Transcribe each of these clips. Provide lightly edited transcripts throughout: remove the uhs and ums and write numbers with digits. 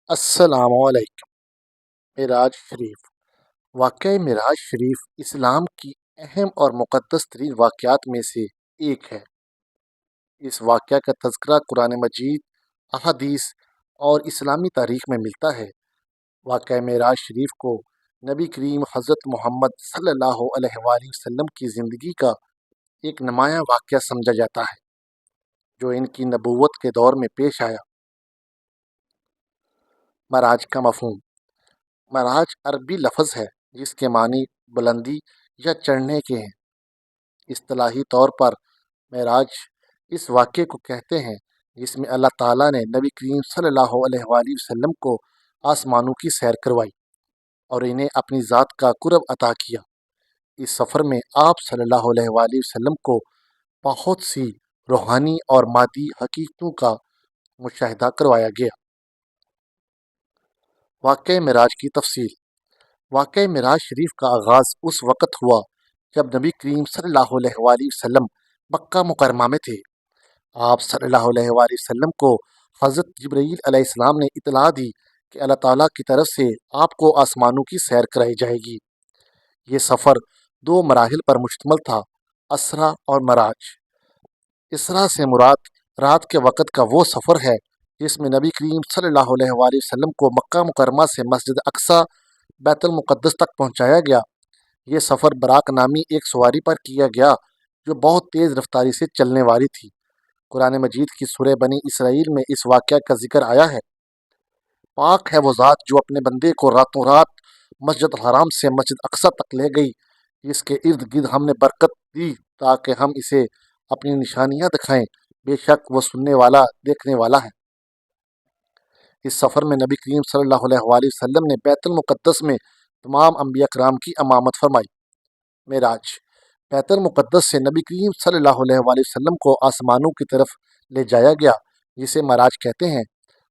السلام علیکم۔ معراج شریف۔ واقعہ معراج شریف اسلام کی اہم اور مقدس ترین واقعات میں سے ایک ہے۔ اس واقعہ کا تذکرہ قرآن مجید، احادیث اور اسلامی تاریخ میں ملتا ہے۔ واقعہ معراج شریف کو نبی کریم حضرت محمد صلی اللہ علیہ وآلہ وسلم کی زندگی کا ایک نمایاں واقعہ سمجھا جاتا ہے جو ان کی نبوت کے دور میں پیش آیا۔ معراج کا مفہوم۔ معراج عربی لفظ ہے جس کے معنی بلندی یا چڑھنے کے ہیں۔ اصطلاحی طور پر معراج اس واقعے کو کہتے ہیں جس میں اللہ تعالیٰ نے نبی کریم صلی اللہ علیہ وآلہ وسلم کو آسمانوں کی سیر کروائی اور انہیں اپنی ذات کا قرب عطا کیا۔ اس سفر میں آپ صلی اللہ علیہ وآلہ وسلم کو بہت سی روحانی اور مادی حقیقتوں کا مشاہدہ کروایا گیا۔ واقعہ معراج کی تفصیل۔ واقعہ معراج شریف کا آغاز اس وقت ہوا جب نبی کریم صلی اللہ علیہ وآلہ وسلم مکہ مکرمہ میں تھے۔ آپ صلی اللہ علیہ وآلہ وسلم کو حضرت جبرائیل علیہ السلام نے اطلاع دی کہ اللہ تعالیٰ کی طرف سے آپ کو آسمانوں کی سیر کرائی جائے گی۔ یہ سفر دو مراحل پر مشتمل تھا، اسرا اور معراج۔ اسرا سے مراد رات کے وقت کا وہ سفر ہے جس میں نبی کریم صلی اللہ علیہ وآلہ وسلم کو مکہ مکرمہ سے مسجد اقصی بیت المقدس تک پہنچایا گیا۔ یہ سفر براق نامی ایک سواری پر کیا گیا جو بہت تیز رفتاری سے چلنے والی تھی۔ قرآن مجید کی سورہ بنی اسرائیل میں اس واقعہ کا ذکر آیا ہے۔ پاک ہے وہ ذات جو اپنے بندے کو راتوں رات مسجد الحرام سے مسجد اقصی تک لے گئی، جس کے ارد گرد ہم نے برکت دی تاکہ ہم اسے اپنی نشانیاں دکھائیں، بے شک وہ سننے والا دیکھنے والا ہے۔ اس سفر میں نبی کریم صلی اللہ علیہ وآلہ وسلم نے بیت المقدس میں تمام انبیاء کرام کی امامت فرمائی۔ معراج۔ بیت المقدس سے نبی کریم صلی اللہ علیہ وآلہ وسلم کو آسمانوں کی طرف لے جایا گیا جسے معراج کہتے ہیں۔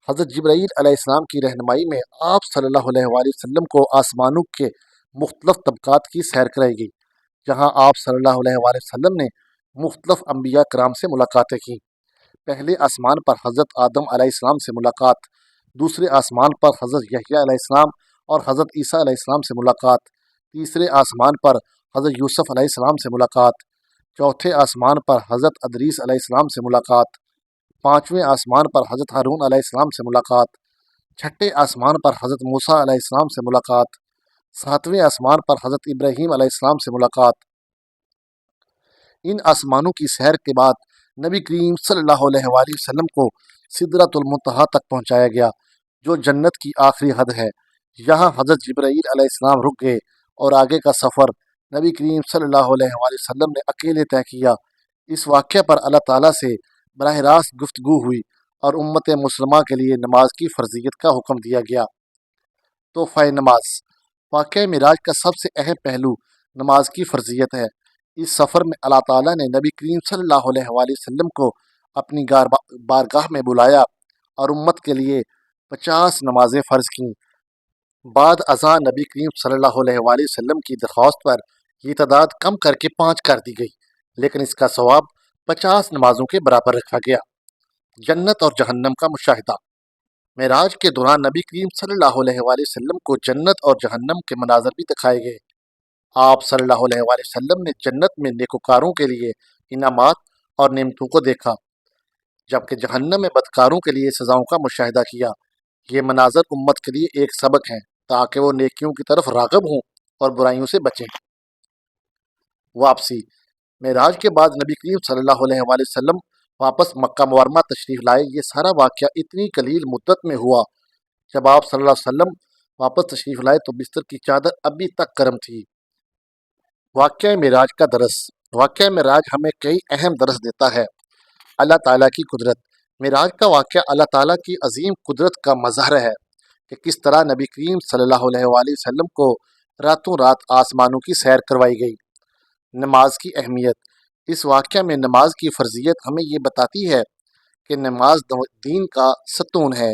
حضرت جبرائیل علیہ السلام کی رہنمائی میں آپ صلی اللہ علیہ وآلہ وسلم کو آسمانوں کے مختلف طبقات کی سیر کرائی گئی، جہاں آپ صلی اللہ علیہ وآلہ وسلم نے مختلف انبیاء کرام سے ملاقاتیں کیں۔ پہلے آسمان پر حضرت آدم علیہ السلام سے ملاقات، دوسرے آسمان پر حضرت یحییٰ علیہ السلام اور حضرت عیسیٰ علیہ السلام سے ملاقات، تیسرے آسمان پر حضرت یوسف علیہ السلام سے ملاقات، چوتھے آسمان پر حضرت ادریس علیہ السلام سے ملاقات، پانچویں آسمان پر حضرت ہارون علیہ السلام سے ملاقات، چھٹے آسمان پر حضرت موسیٰ علیہ السلام سے ملاقات، ساتویں آسمان پر حضرت ابراہیم علیہ السلام سے ملاقات۔ ان آسمانوں کی سیر کے بعد نبی کریم صلی اللہ علیہ وآلہ وسلم کو سدرۃ المنتہا تک پہنچایا گیا جو جنت کی آخری حد ہے۔ یہاں حضرت جبرائیل علیہ السلام رک گئے اور آگے کا سفر نبی کریم صلی اللہ علیہ وآلہ وسلم نے اکیلے طے کیا۔ اس واقعہ پر اللہ تعالیٰ سے براہ راست گفتگو ہوئی اور امت مسلمہ کے لیے نماز کی فرضیت کا حکم دیا گیا۔ تحفہ نماز۔ واقعہ معراج کا سب سے اہم پہلو نماز کی فرضیت ہے۔ اس سفر میں اللہ تعالیٰ نے نبی کریم صلی اللہ علیہ وآلہ وسلم کو اپنی بارگاہ میں بلایا اور امت کے لیے 50 نمازیں فرض کیں۔ بعد ازاں نبی کریم صلی اللہ علیہ وآلہ وسلم کی درخواست پر یہ تعداد کم کر کے 5 کر دی گئی، لیکن اس کا ثواب 50 نمازوں کے برابر رکھا گیا۔ جنت اور جہنم کا مشاہدہ۔ معراج کے دوران نبی کریم صلی اللہ علیہ وآلہ وسلم کو جنت اور جہنم کے مناظر بھی دکھائے گئے۔ آپ صلی اللہ علیہ وآلہ وسلم نے جنت میں نیکوکاروں کے لیے انعامات اور نعمتوں کو دیکھا، جبکہ جہنم میں بدکاروں کے لیے سزاؤں کا مشاہدہ کیا۔ یہ مناظر امت کے لیے ایک سبق ہیں تاکہ وہ نیکیوں کی طرف راغب ہوں اور برائیوں سے بچیں۔ واپسی۔ معراج کے بعد نبی کریم صلی اللہ علیہ وآلہ وسلم واپس مکہ معظمہ تشریف لائے۔ یہ سارا واقعہ اتنی قلیل مدت میں ہوا۔ جب آپ صلی اللہ علیہ وسلم واپس تشریف لائے تو بستر کی چادر ابھی تک گرم تھی۔ واقعہ معراج کا درس۔ واقعہ معراج ہمیں کئی اہم درس دیتا ہے۔ اللہ تعالیٰ کی قدرت۔ معراج کا واقعہ اللہ تعالیٰ کی عظیم قدرت کا مظہر ہے کہ کس طرح نبی کریم صلی اللہ علیہ وآلہ وسلم کو راتوں رات آسمانوں کی سیر کروائی گئی۔ نماز کی اہمیت۔ اس واقعہ میں نماز کی فرضیت ہمیں یہ بتاتی ہے کہ نماز دین کا ستون ہے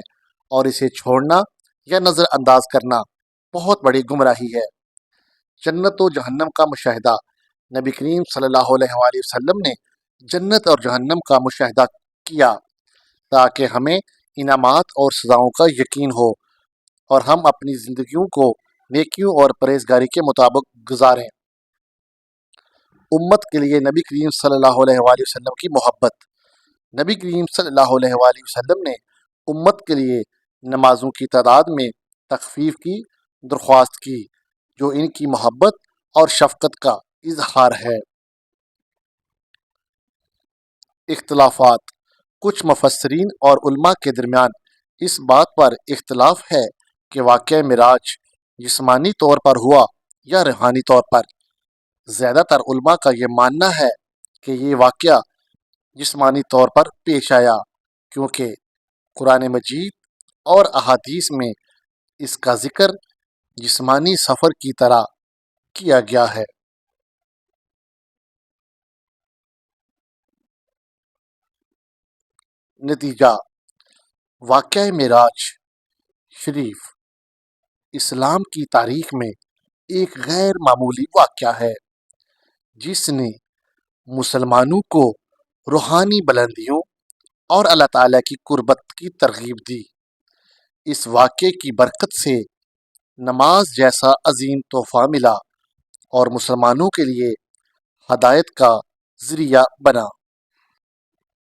اور اسے چھوڑنا یا نظر انداز کرنا بہت بڑی گمراہی ہے۔ جنت و جہنم کا مشاہدہ۔ نبی کریم صلی اللہ علیہ وآلہ وسلم نے جنت اور جہنم کا مشاہدہ کیا تاکہ ہمیں انعامات اور سزاؤں کا یقین ہو اور ہم اپنی زندگیوں کو نیکیوں اور پرہیزگاری کے مطابق گزاریں۔ امت کے لیے نبی کریم صلی اللہ علیہ وآلہ وسلم کی محبت۔ نبی کریم صلی اللہ علیہ وآلہ وسلم نے امت کے لیے نمازوں کی تعداد میں تخفیف کی درخواست کی، جو ان کی محبت اور شفقت کا اظہار ہے۔ اختلافات۔ کچھ مفسرین اور علماء کے درمیان اس بات پر اختلاف ہے کہ واقعہ معراج جسمانی طور پر ہوا یا روحانی طور پر۔ زیادہ تر علماء کا یہ ماننا ہے کہ یہ واقعہ جسمانی طور پر پیش آیا، کیونکہ قرآن مجید اور احادیث میں اس کا ذکر جسمانی سفر کی طرح کیا گیا ہے۔ نتیجہ: واقعہ معراج شریف اسلام کی تاریخ میں ایک غیر معمولی واقعہ ہے، جس نے مسلمانوں کو روحانی بلندیوں اور اللہ تعالیٰ کی قربت کی ترغیب دی۔ اس واقعے کی برکت سے نماز جیسا عظیم تحفہ ملا اور مسلمانوں کے لیے ہدایت کا ذریعہ بنا۔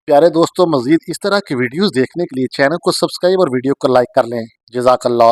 پیارے دوستوں، مزید اس طرح کی ویڈیوز دیکھنے کے لیے چینل کو سبسکرائب اور ویڈیو کو لائک کر لیں۔ جزاک اللہ۔